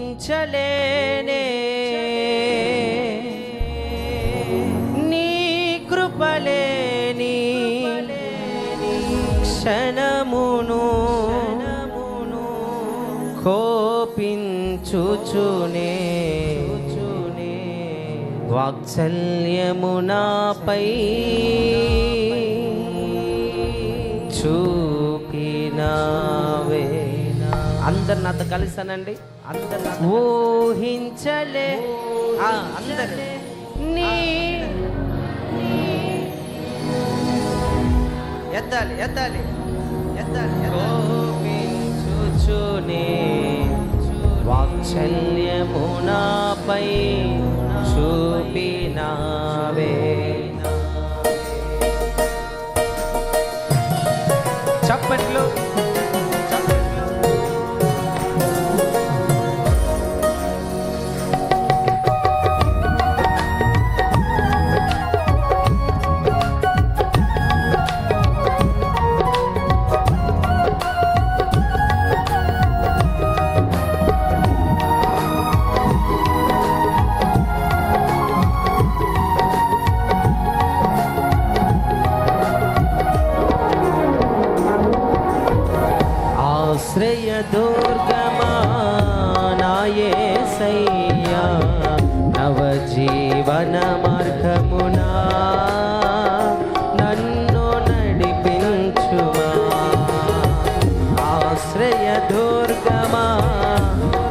ఊహించలేనే నీ కృపలేని క్షణమును కోపించుచునే వాత్సల్యము నాపై చూపినావే. అందరు నాతో కలిసానండి. అందరు ఊహించలే అందరు నీ ఎత్తాలి ఎత్తాలి ఎత్తాలి కోపించుచునే వాత్సల్యము నాపై చూపినావే. చప్పట్లు ఆశ్రయ దుర్గమా నా యేసయ్యా, నవజీవన మార్గమునా నన్ను నడిపించుమా. ఆశ్రయ దుర్గమా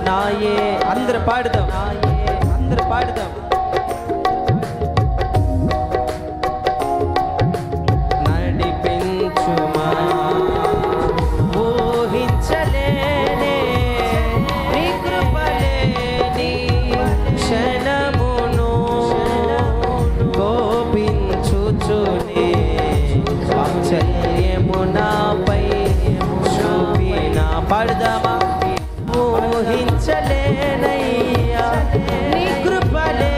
నా అందరు పాడుదాం, అందరు పాడుదాం. నడిపించుమా వాత్సల్యమునాపై చూపిన పడదామా. ఊహించలేనయ్యా నీ కృపలే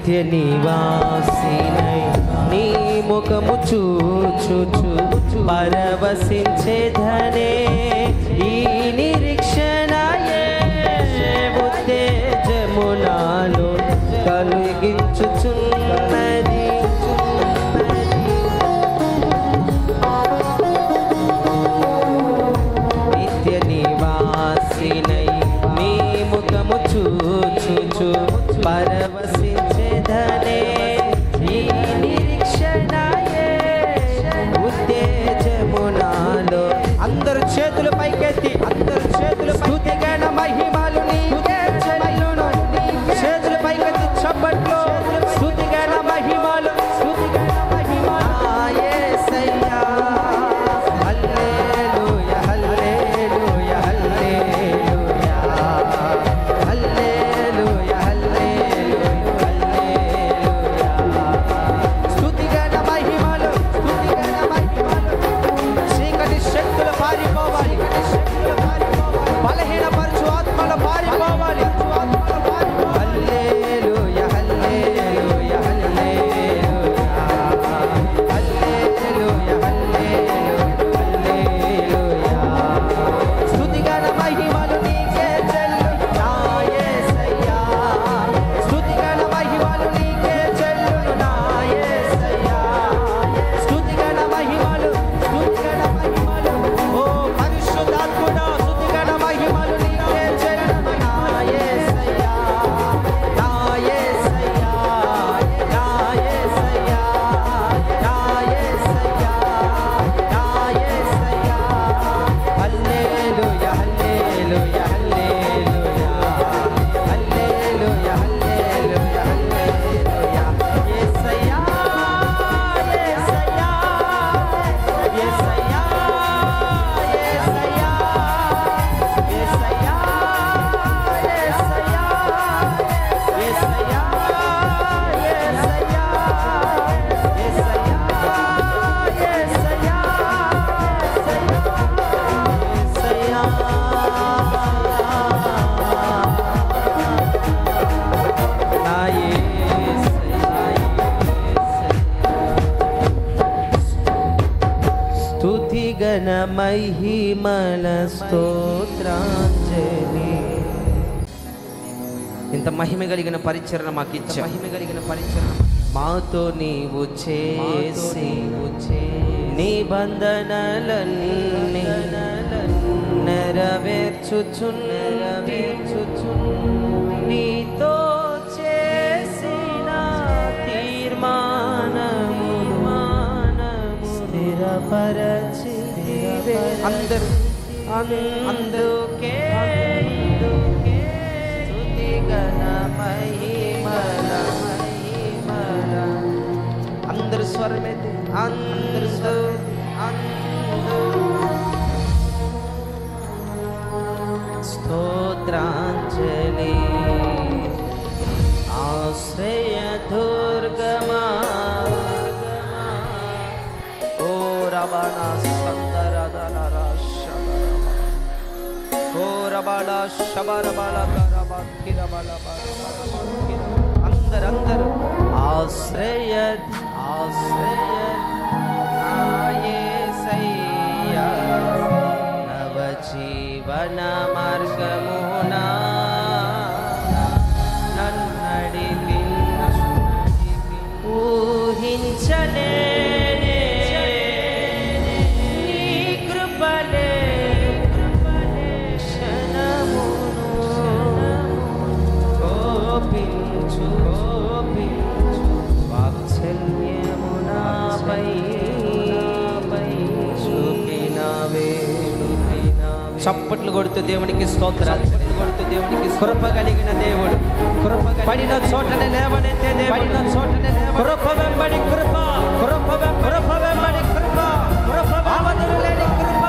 నిత్య నివాసినై నీ ముఖము చూచుచు పరవశించేధనే ఈ నిరీక్షణయే ఉత్తేజము నాలో కలిగించుచున్నది. నిత్య నివాసినై నీ ముఖము చూచుచు పరవశించేధనే ఈ నిరీక్షణయే ఉత్తేజము నాలో. అందరు చేతులు పైకెత్తి, అందరు చేతులు స్తుతి గణ మహిమలు నీకే చెల్లును. చేతులు పైకెత్తి చప్పట్లు, స్తుతి గణ మహిమలు, స్తుతి గణ మహిమలు. యేసయ్యా హల్లెలూయా హల్లెలూయా హల్లెలూయా హల్లెలూయా హల్లెలూయా హల్లెలూయా. స్తుతి గణ మహిమలు, స్తుతి గణ మహిమలు. చీకటి శక్తులు పారిపోవాలి, బలహీనపరచు ఆత్మలు పారిపోవాలి. హల్లెలూయా హల్లెలూయా హల్లెలూయా హల్లెలూయా హల్లెలూయా. స్తుతి గణ మహిమలు నీకే చెల్లు నా యేసయ్యా. స్తుతి గణ మహిమలు నీకే చెల్లును నా యేసయ్యా. స్తుతి గణ మహిమలు, స్తుతి గణ మహిమలు. ఓ పరిశుద్ధాత్ముడా స్తుతి గణ మహిమలు నీకే చెల్లును నా యేసయ్యా. నా యేసయ్యా, నా యేసయ్యా, నా యేసయ్యా, నా యేసయ్యా. హల్లెలూయా హల్లెలూయా హల్లెలూయా హల్లెలూయా హల్లెలూయా హల్లెలూయా. యేసయ్యా యేసయ్యా యేసయ్యా యేసయ్యా యేసయ్యా యేసయ్యా యేసయ్యా స్తుతి గణ మహిమల స్తోత్రాంజలి. ఇంత మహిమ కలిగిన పరిచరణ మాకు ఇచ్చా, మహిమ కలిగిన పరిచరణ మాతో నీవు చేసి నిబంధనలన్నీ నెరవేర్చుచు నీతో చేసిన తీర్మానములు స్థిరపరచి అందరూ అందుకే స్తుతి గణ మహిమల మహిమల. అందరు స్వరమైతే అందరు స్తోత్రాంజలి. ఆశ్రయ దుర్గమా ఓ రబనా సందరదలరా శబరబా ఓ రబలా శబరబలా కరబా కిరబలా బరబా. అందరు ఆశ్రయ ఆశ్రయ నా యేసయ్యా. నవ జీవన మార్గమునా నన్నడిపి ఊహించలేనే నీ కృపలే క్షణమును కోపించు వాత్సల్యము నాపై చూపినావే. చప్పట్లు కొడుతూ దేవునికి స్తోత్రాలు కొడుతూ దేవునికి కృప కలిగిన దేవుడు, కృప పడిన చోటనే లేవనెత్తే దేవుడు, పడిన చోటనే కృప వెంబడి కృప, కృప వెంబడి కృప, ఆవదులు లేని కృప,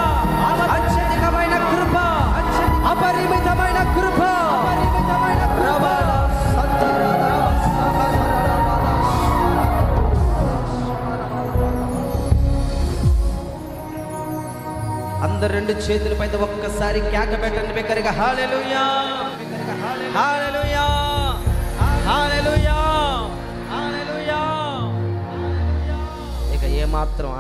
అత్యధికమైన కృప, అపరిమితమైన కృప. అందరు రెండు చేతులపైన ఒక్కసారి కేక పెట్టండి బిగ్గరగా. హల్లెలూయా హల్లెలూయా హల్లెలూయా ఏమాత్రం